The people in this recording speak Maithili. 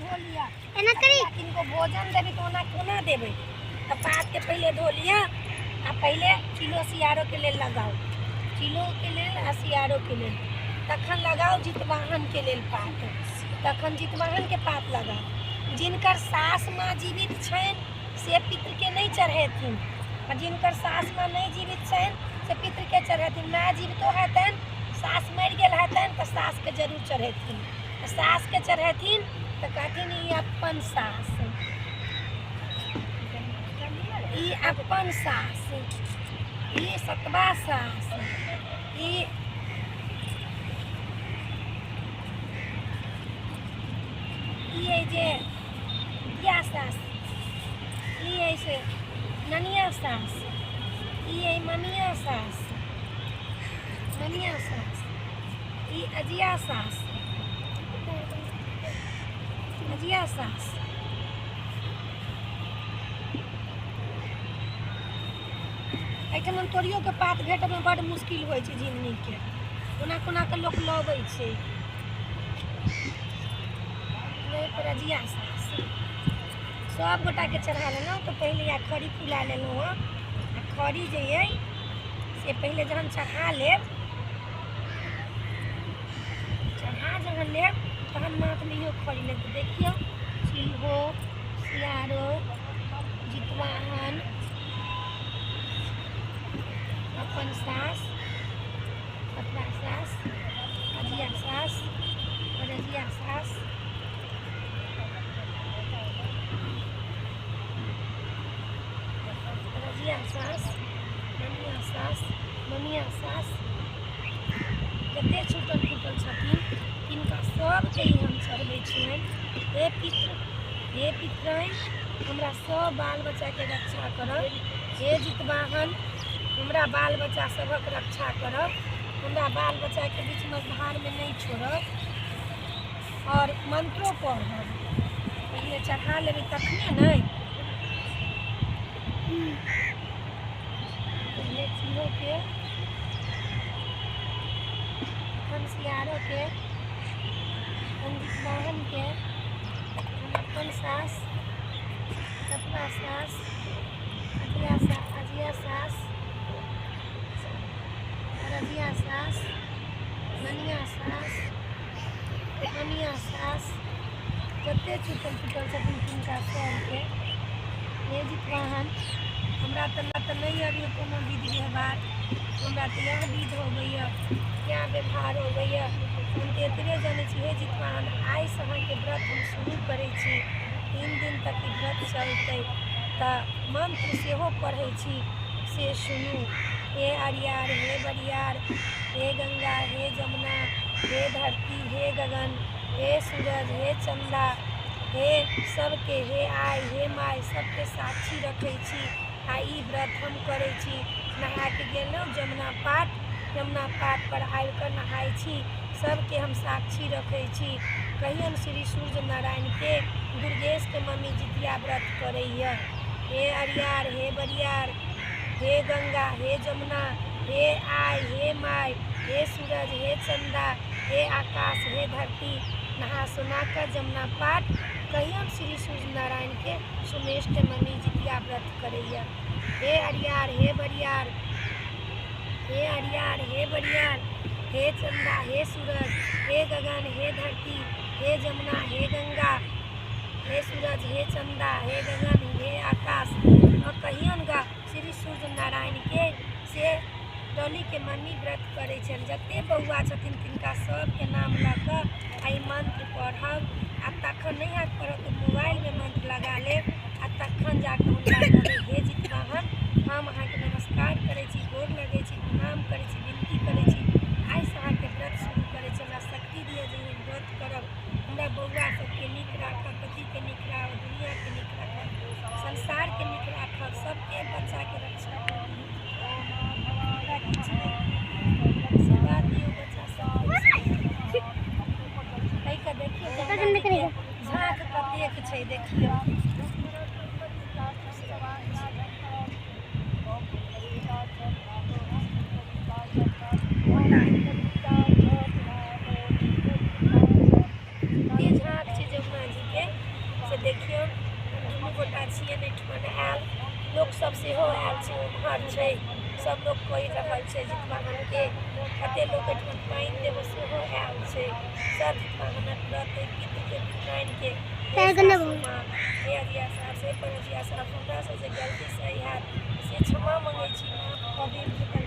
धो लिया किनको भोजन देवी तो कोना देवे तो पात के पहले धो लिया आ पहले किलो सियारो के लेल लगाओ किलो के लेल आ सियारो के लेल तखन लगाओ जितवाहन के लेल पात तखन जितवाहन के पात लगाओ जिनकर सास माँ जीवित छन से पितृ के नहीं चढ़ेथिन और जिनकर सास माँ नहीं जीवित छन से पितृ के चढ़ेथिन माँ जीवितो हेतन सास मर गेल हेतन तो सास के जरूर चढ़ेथिन सास के चढ़ेथिन तो कहथिन ई अपन सास ई अपन सास ई सतवा सास ई जे या सास ई ऐसे ननिया सास ई ममिया सास ई अजिया सास अजिया सास एहिठाम तोरियो के पात भेटब में बड़ मुश्किल होइ छै झिंगनी के कोना कोना के लोक लबै छै पर अजिया सास सब गोटा के चढ़ा लेलहुँ तो पहले या खड़ी फुला लेलहुँ आ खड़ी जे है से पहले जहन चढ़ा लेब जहन लेब तहन माथ में इहो खड़ी लेब तो देखियो चिल्हो सियारो जितवाहन अपन सास सतवा सास अजिया सास रजिया सास रजिया सास ममिया सास जते छूटल फूटल छथिन तिनका सबके ही हम चढ़बै छियनि हे पितराइन हमरा सब बाल बच्चा के रक्षा करब हे जितवाहन हमरा बाल बच्चा सबक रक्षा करब हमरा बाल बच्चा के बीच में धार में नहीं छोड़ब और मंत्रो पढ़ब पहले चढ़ा लेबै तखने नहीं पहले चिल्हो के सियारो के जितवाहन के अपन सास सतवा सास अजिया सास रजिया सास ननिया सास ममिया सास जते छूटल फूटल छथिन तिनका सबके हे जितवाहन हमरा तऽ नहीं अभी कोनो विधि व्यवहार हमरा तऽ यह विध होबैया क्या व्यवहार होबैया हम तऽ एतरे जानै छी हे जितवाहन आइ से अहाँके व्रत हम शुरू करै छी 3 दिन तक ई व्रत चलतै तऽ मंत्र सेहो पढ़ै छी से सुनू हे अरियार हे बरियार हे गंगा हे जमुना हे धरती हे गगन हे सूरज हे चंदा हे सबके हे आइ हे माय सबके साक्षी रखै छी आ ई व्रत हम करै छी नहा के गेलहुँ जमुना पाट पर आबिकऽ नहाय छी सबके हम साक्षी रखै छी कहियन श्री सूर्य नारायण के दुर्गेश के मम्मी जितिया व्रत करैया हे अरियार हे बरियार हे गंगा हे जमुना हे आइ हे माय हे सूरज हे चंदा हे आकाश हे धरती नहा सुना कर जमुना पाठ कहियन श्री सूर्य नारायण के सुमेश के मम्मी जितिया व्रत करैया हे अरियार हे बरियार हे अरियार हे बरियार हे चंदा हे सूरज हे गगन हे धरती हे जमुना हे गंगा हे सूरज हे चंदा हे गगन हे आकाश और कहियन गा श्री सूर्य नारायण के से डोली के मम्मी व्रत करे छन जते बौआ छथिन तिनका सबके नाम लऽ कऽ आई मंत्र पढ़ब आ तखन नहीं हाथ पढ़ब तो मोबाइल में मंत्र लगा लेब आ तखन जाके हुनका कहबै हे जितवाहन हम अहाँके नमस्कार करै छी गोर लगै छी प्रणाम करै छी विनती करै छी आइ से अहाँके व्रत शुरू करै छी हमरा शक्ति दिअ जे हम व्रत करब हमरा बौआ सबके नीक राखब पतिके नीक राखब दुनियाके नीक राखब संसारके नीक राखब सबके बच्चाके रक्षा करब हमरा किछु नहीं आशीर्वाद दियौ बच्चा सबके कहिके देखियौ झाँक कतेक छै देखियौ ये झाँक छै जमुना जी के छियै एहिठमन आयल लोकसभ सेहो आयल छै ओम्हर छै सब लोग कहि रहल छै जितवाहनके कतेक लोक एहिठमन पानि देबऽ सेहो आयल छै सब जितवाहनक व्रत पितृके पितराइनके हे सासू माँ हे अजिया सास हे परजिया सास हमरासँ जे गलती सही हैत से क्षमा मङ्गै छी माफ कऽ देब